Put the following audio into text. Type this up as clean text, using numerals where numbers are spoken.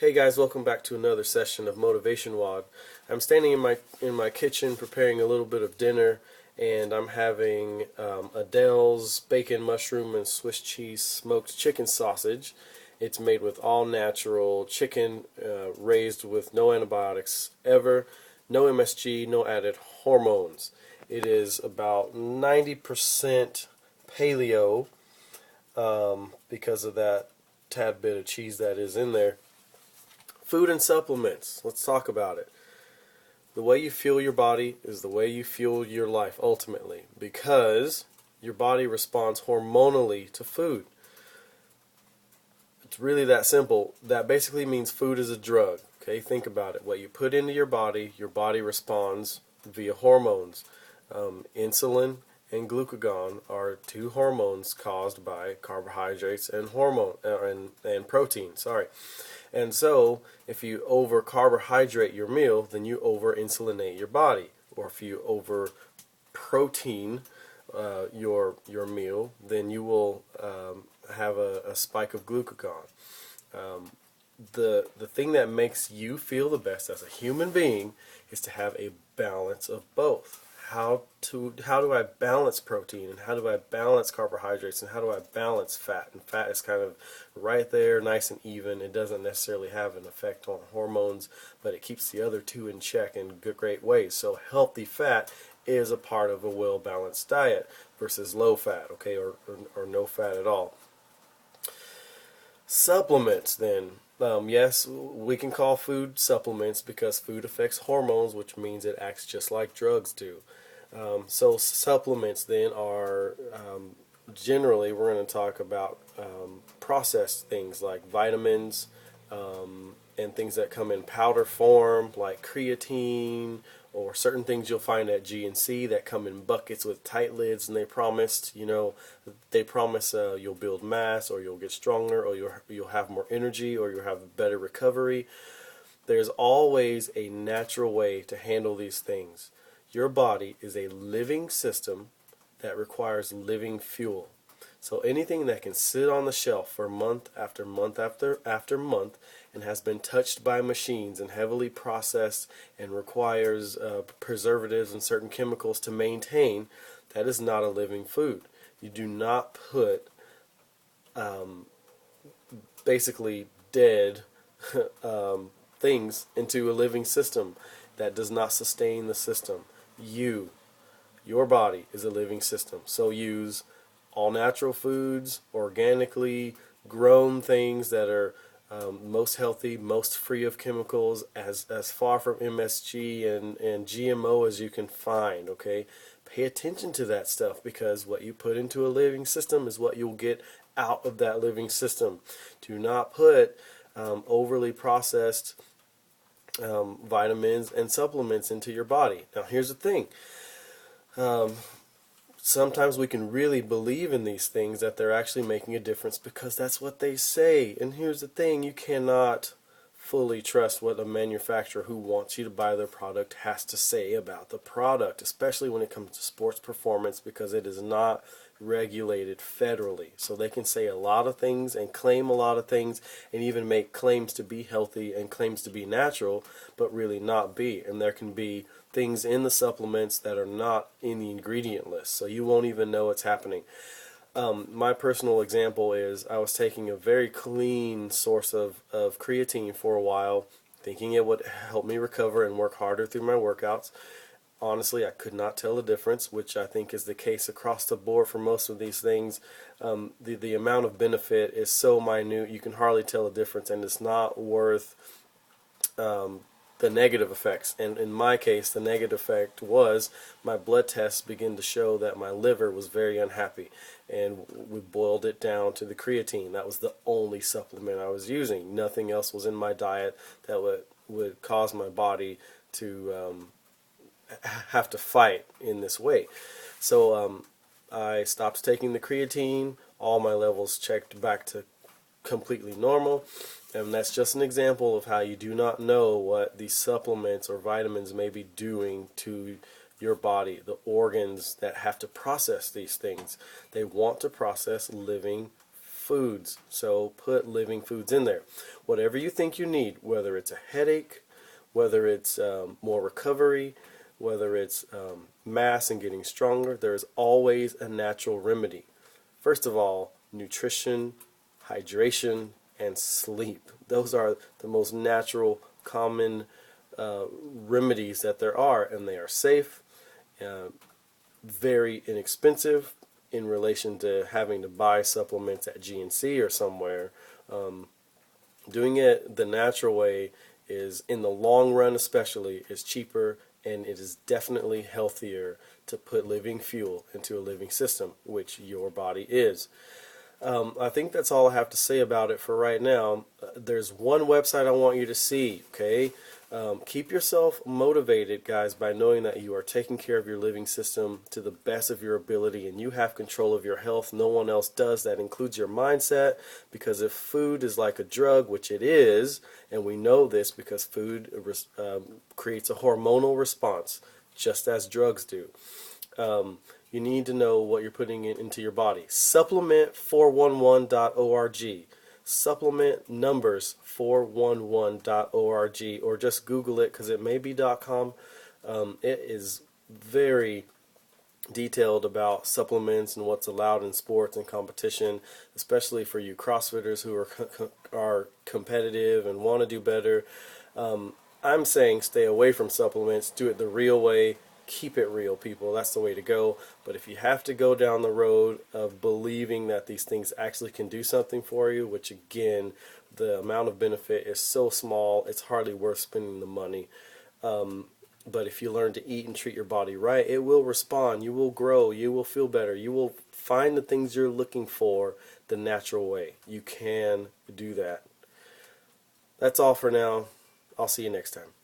Hey guys, welcome back to another session of Motivation WOD. I'm standing in my kitchen preparing a little bit of dinner, and I'm having Adele's bacon, mushroom, and Swiss cheese smoked chicken sausage. It's made with all natural chicken, raised with no antibiotics ever, no MSG, no added hormones. It is about 90% paleo because of that tad bit of cheese that is in there. Food and supplements. Let's talk about it. The way you fuel your body is the way you fuel your life ultimately, because your body responds hormonally to food. It's really that simple. That basically means food is a drug. Okay, think about it. What you put into your body responds via hormones. Insulin and glucagon are two hormones caused by carbohydrates and and protein. Sorry. And so, if you over carbohydrate your meal, then you over insulinate your body. Or if you over protein your meal, then you will have a spike of glucagon. The thing that makes you feel the best as a human being is to have a balance of both. How do I balance protein, and how do I balance carbohydrates, and how do I balance fat? And fat is kind of right there, nice and even. It doesn't necessarily have an effect on hormones, but it keeps the other two in check in great ways. So healthy fat is a part of a well-balanced diet versus low fat, okay, or no fat at all. Supplements, then. Yes, we can call food supplements because food affects hormones, which means it acts just like drugs do. So supplements then are generally we're going to talk about processed things like vitamins and things that come in powder form like creatine, or certain things you'll find at GNC that come in buckets with tight lids, and they promise you'll build mass, or you'll get stronger, or you'll have more energy, or you'll have better recovery. There's always a natural way to handle these things. Your body is a living system that requires living fuel. So anything that can sit on the shelf for month after month after month and has been touched by machines and heavily processed and requires preservatives and certain chemicals to maintain, that is not a living food. You do not put basically dead things into a living system. That does not sustain the system. Your body is a living system. So use all natural foods, organically grown things that are most healthy, most free of chemicals, as far from MSG and GMO as you can find, okay? Pay attention to that stuff, because what you put into a living system is what you'll get out of that living system. Do not put overly processed vitamins and supplements into your body. Now, here's the thing. Sometimes we can really believe in these things that they're actually making a difference because that's what they say. And here's the thing, you cannot fully trust what a manufacturer who wants you to buy their product has to say about the product, especially when it comes to sports performance, because it is not regulated federally. So they can say a lot of things and claim a lot of things and even make claims to be healthy and claims to be natural, but really not be. And there can be things in the supplements that are not in the ingredient list, so you won't even know it's happening. My personal example is I was taking a very clean source of creatine for a while, thinking it would help me recover and work harder through my workouts. Honestly, I could not tell the difference, which I think is the case across the board for most of these things. The amount of benefit is so minute, you can hardly tell a difference, and it's not worth the negative effects. And in my case, the negative effect was my blood tests began to show that my liver was very unhappy, and we boiled it down to the creatine. That was the only supplement I was using. Nothing else was in my diet that would cause my body to have to fight in this way. So I stopped taking the creatine. All my levels checked back to completely normal. And that's just an example of how you do not know what these supplements or vitamins may be doing to your body, the organs that have to process these things. They want to process living foods. So put living foods in there. Whatever you think you need, whether it's a headache, whether it's more recovery, whether it's mass and getting stronger, there is always a natural remedy. First of all, nutrition, hydration, and sleep. Those are the most natural, common remedies that there are, and they are safe, very inexpensive in relation to having to buy supplements at GNC or somewhere. Doing it the natural way is, in the long run especially, is cheaper, and it is definitely healthier to put living fuel into a living system, which your body is. I think that's all I have to say about it for right now. There's one website I want you to see, okay? Keep yourself motivated, guys, by knowing that you are taking care of your living system to the best of your ability, and you have control of your health. No one else does. That includes your mindset, because if food is like a drug, which it is, and we know this because food creates a hormonal response, just as drugs do. You need to know what you're putting into your body. Supplement411.org. Supplement numbers 411.org, or just Google it, because it may be .com. It is very detailed about supplements and what's allowed in sports and competition, especially for you CrossFitters who are competitive and want to do better. I'm saying stay away from supplements. Do it the real way. Keep it real, people. That's the way to go. But if you have to go down the road of believing that these things actually can do something for you, which again, the amount of benefit is so small, it's hardly worth spending the money. But if you learn to eat and treat your body right, it will respond. You will grow. You will feel better. You will find the things you're looking for the natural way. You can do that. That's all for now. I'll see you next time.